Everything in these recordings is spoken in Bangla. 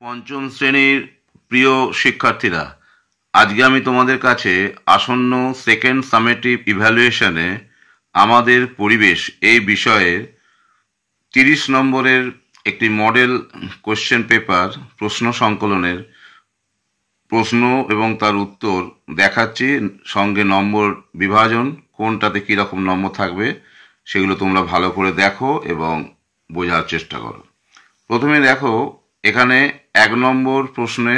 পঞ্চম শ্রেণীর প্রিয় শিক্ষার্থীরা, আজকে আমি তোমাদের কাছে আসন্ন সেকেন্ড সামেটিভ ইভ্যালুয়েশনে আমাদের পরিবেশ এই বিষয়ে 30 নম্বরের একটি মডেল কোশ্চেন পেপার প্রশ্ন সংকলনের প্রশ্ন এবং তার উত্তর দেখাচ্ছি, সঙ্গে নম্বর বিভাজন কোনটাতে কীরকম নম্বর থাকবে সেগুলো তোমরা ভালো করে দেখো এবং বোঝার চেষ্টা করো। প্রথমে দেখো, এখানে 1 নম্বর প্রশ্নে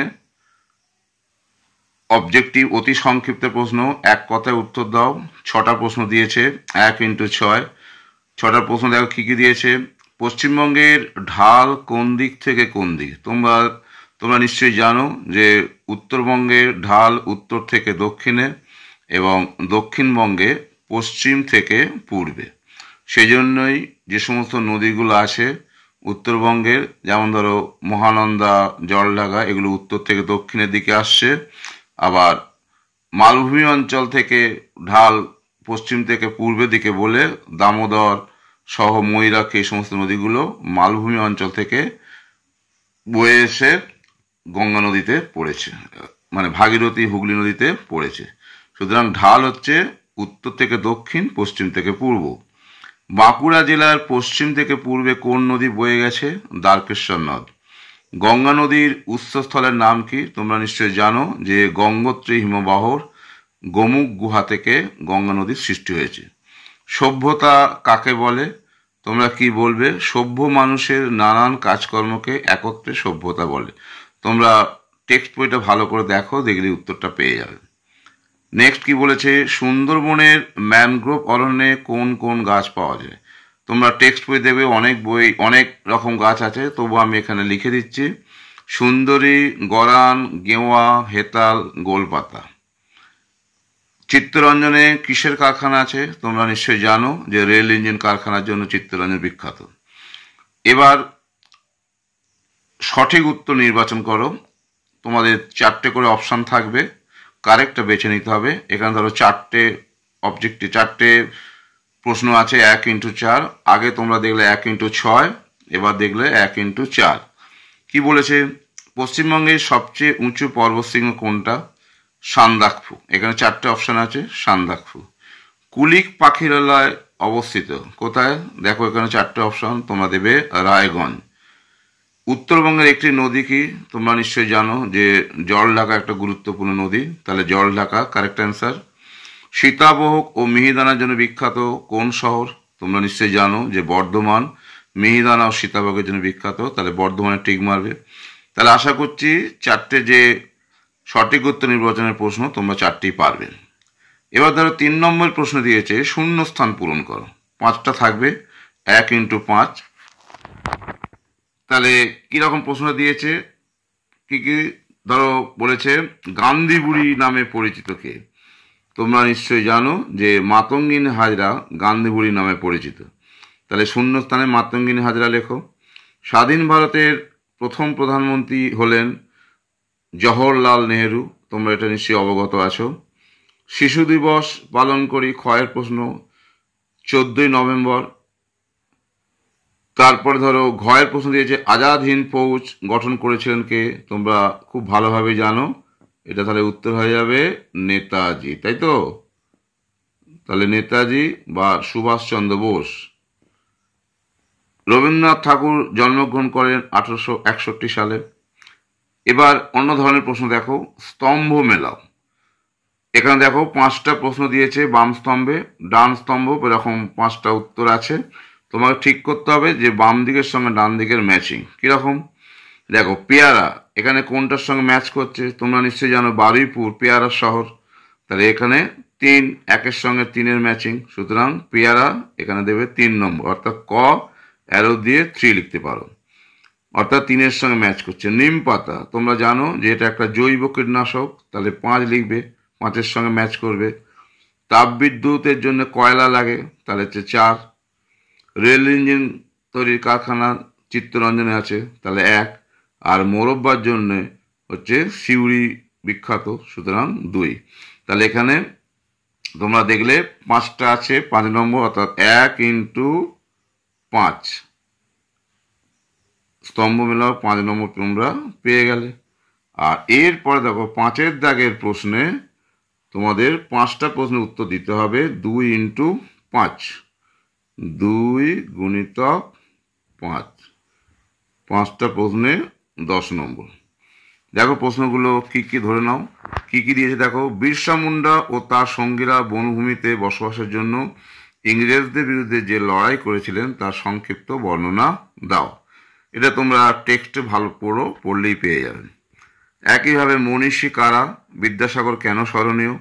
অবজেক্টিভ অতি সংক্ষিপ্ত প্রশ্ন, এক কথায় উত্তর দাও। 6টা প্রশ্ন দিয়েছে, 1 × 6। 6টা প্রশ্ন দেখো কী কী দিয়েছে। পশ্চিমবঙ্গের ঢাল কোন দিক থেকে কোন দিক? তোমরা নিশ্চয়ই জানো যে উত্তরবঙ্গের ঢাল উত্তর থেকে দক্ষিণে এবং দক্ষিণবঙ্গে পশ্চিম থেকে পূর্বে। সেই জন্যই যে সমস্ত নদীগুলো আছে উত্তরবঙ্গের, যেমন ধরো মহানন্দা, জলঢাকা, এগুলো উত্তর থেকে দক্ষিণের দিকে আসছে। আবার মালভূমি অঞ্চল থেকে ঢাল পশ্চিম থেকে পূর্বের দিকে বলে দামোদর সহ ময়ূরাক্ষী এই সমস্ত নদীগুলো মালভূমি অঞ্চল থেকে বয়ে এসে গঙ্গা নদীতে পড়েছে, মানে ভাগীরথী হুগলি নদীতে পড়েছে। সুতরাং ঢাল হচ্ছে উত্তর থেকে দক্ষিণ, পশ্চিম থেকে পূর্ব। বাঁকুড়া জেলার পশ্চিম থেকে পূর্বে কোন নদী বয়ে গেছে? দ্বারকেশ্বর নদ। গঙ্গা নদীর উৎসস্থলের নাম কি? তোমরা নিশ্চয়ই জানো যে গঙ্গোত্রী হিমবাহর গোমুখ গুহা থেকে গঙ্গা নদীর সৃষ্টি হয়েছে। সভ্যতা কাকে বলে? তোমরা কি বলবে? সভ্য মানুষের নানান কাজকর্মকে একত্রে সভ্যতা বলে। তোমরা টেক্সট বইটা ভালো করে দেখো, দেখলে উত্তরটা পেয়ে যাবে। নেক্সট কি বলেছে? সুন্দরবনের ম্যানগ্রোভ অরণ্যে কোন কোন গাছ পাওয়া যায়? তোমরা টেক্সট বই দেবে, অনেক রকম গাছ আছে, তবু আমি এখানে লিখে দিচ্ছি: সুন্দরী, গরান, গেওয়া, হেতাল, গোলপাতা। চিত্তরঞ্জনে কিসের কারখানা আছে? তোমরা নিশ্চয়ই জানো যে রেল ইঞ্জিন কারখানার জন্য চিত্তরঞ্জন বিখ্যাত। এবার সঠিক উত্তর নির্বাচন করো। তোমাদের 4টে করে অপশান থাকবে, কারেক্টটা বেছে নিতে হবে। এখানে ধরো 4টে প্রশ্ন আছে 1 × 4। আগে তোমরা দেখলে 1 × 6, এবার দেখলে 1 × 4। কি বলেছে? পশ্চিমবঙ্গের সবচেয়ে উঁচু পর্বতশৃঙ্গ কোনটা? সান্দাকফু। এখানে 4টে অপশান আছে। সান্দাকফু। কুলিক পাখিরালয় অবস্থিত কোথায়? দেখো এখানে 4টে অপশান, তোমরা দেবে রায়গঞ্জ। উত্তরবঙ্গের একটি নদী কি? তোমরা নিশ্চয়ই জানো যে জলঢাকা একটা গুরুত্বপূর্ণ নদী, তাহলে জলঢাকা কারেক্ট অ্যান্সার। সীতাভোগ ও মিহিদানার জন্য বিখ্যাত কোন শহর? তোমরা নিশ্চয়ই জানো যে বর্ধমান। মিহিদানা ও সীতাভোগের জন্য বিখ্যাত, তাহলে বর্ধমানে টিক মারবে। তাহলে আশা করছি 4টে যে সঠিক উত্তর নির্বাচনের প্রশ্ন তোমরা 4টেই পারবে। এবার ধরো 3 নম্বর প্রশ্ন দিয়েছে শূন্যস্থান পূরণ করো। 5টা থাকবে, 1 × 5। তাহলে কীরকম প্রশ্ন দিয়েছে, কি কি? ধরো বলেছে গান্ধী বুড়ি নামে পরিচিত কে? তোমরা নিশ্চয়ই জানো যে মাতঙ্গিনী হাজরা গান্ধী বুড়ি নামে পরিচিত, তাহলে শূন্যস্থানে মাতঙ্গিনী হাজরা লেখো। স্বাধীন ভারতের প্রথম প্রধানমন্ত্রী হলেন জওহরলাল নেহেরু, তোমরা এটা নিশ্চয়ই অবগত আছো। শিশু দিবস পালন করি, ক্ষয়ের প্রশ্ন, 14ই নভেম্বর। তারপরে ধরো ঘয়ের প্রশ্ন দিয়েছে আজাদ হিন্দ ফৌজ গঠন করেছিলেন কে? তোমরা খুব ভালোভাবে জানো, এটা তাহলে উত্তর হয়ে যাবে নেতাজি, তাই তো? তাহলে নেতাজি বা সুভাষচন্দ্র বোস। রবীন্দ্রনাথ ঠাকুর জন্মগ্রহণ করেন 1861 সালে। এবার অন্য ধরনের প্রশ্ন দেখো, স্তম্ভ মেলাও। এখানে দেখো 5টা প্রশ্ন দিয়েছে, বাম স্তম্ভে, ডান স্তম্ভ, এরকম 5টা উত্তর আছে। তোমাকে ঠিক করতে হবে যে বাম দিকের সঙ্গে ডান দিকের ম্যাচিং কীরকম। দেখো পেয়ারা, এখানে কোনটার সঙ্গে ম্যাচ করছে? তোমরা নিশ্চয়ই জানো বারুইপুর পেয়ারার শহর, তাহলে এখানে 3, 1-এর সঙ্গে 3-এর ম্যাচিং, সুতরাং পেয়ারা এখানে দেবে 3 নম্বর, অর্থাৎ ক অ্যারো দিয়ে 3 লিখতে পারো, অর্থাৎ 3-এর সঙ্গে ম্যাচ করছে। নিম পাতা, তোমরা জানো যে এটা একটা জৈব কীটনাশক, তাহলে 5 লিখবে, 5-এর সঙ্গে ম্যাচ করবে। তাপবিদ্যুতের জন্য কয়লা লাগে, তাহলে হচ্ছে 4। রেল ইঞ্জিন তৈরির কারখানা চিত্তরঞ্জনে আছে, তাহলে 1। আর মোরব্বার জন্য হচ্ছে সিউড়ি বিখ্যাত, সুতরাং 2। তাহলে এখানে তোমরা দেখলে 5টা আছে, 5 নম্বর, অর্থাৎ 1 × 5 স্তম্ভ মেলাও 5 নম্বর তোমরা পেয়ে গেলে। আর এরপরে দেখো 5-এর দাগের প্রশ্নে তোমাদের 5টা প্রশ্নের উত্তর দিতে হবে। 2 ইন্টু 5, 2 গুণিতক 5, 5টা প্রশ্নে 10 নম্বর। দেখো প্রশ্নগুলো কি কি ধরে নাও, কি কি দিয়েছে দেখো। বিরসা মুন্ডা ও তার সঙ্গীরা বনভূমিতে বসবাসের জন্য ইংরেজদের বিরুদ্ধে যে লড়াই করেছিলেন তার সংক্ষিপ্ত বর্ণনা দাও। এটা তোমরা টেক্সটে ভালো পড়লেই পেয়ে যাবেন। একইভাবে মনীষী কারা, বিদ্যাসাগর কেন স্মরণীয়,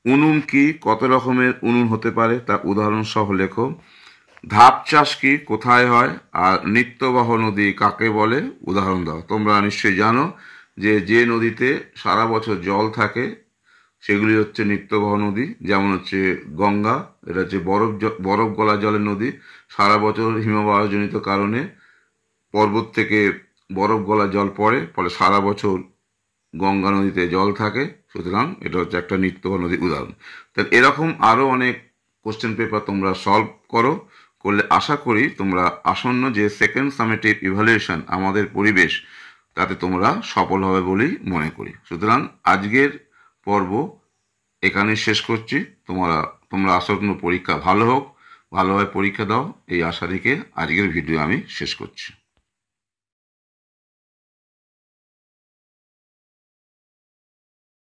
উনুন কি, কত রকমের উনুন হতে পারে তা উদাহরণ সহ লেখো। ধাপ চাষ কি, কোথায় হয়, আর নিত্যবহ নদী কাকে বলে উদাহরণ দাও। তোমরা নিশ্চয়ই জানো যে যে নদীতে সারা বছর জল থাকে সেগুলি হচ্ছে নিত্যবহ নদী। যেমন হচ্ছে গঙ্গা, এটা হচ্ছে বরফ গলা জলের নদী। সারা বছর হিমবাহজনিত কারণে পর্বত থেকে বরফ গলা জল পড়ে, ফলে সারা বছর গঙ্গা নদীতে জল থাকে, সুতরাং এটা হচ্ছে একটা নিত্যবহ নদীর উদাহরণ। তাহলে এরকম আরও অনেক কোশ্চেন পেপার তোমরা সলভ করলে আশা করি তোমরা আসন্ন যে সেকেন্ড সামেটিভ ইভ্যালুয়েশন আমাদের পরিবেশ, তাতে তোমরা সফল হবে বলেই মনে করি। সুতরাং আজকের পর্ব এখানে শেষ করছি। তোমরা আসন্ন পরীক্ষা ভালো হোক, ভালোভাবে পরীক্ষা দাও, এই আশা রেখে আজকের ভিডিও আমি শেষ করছি।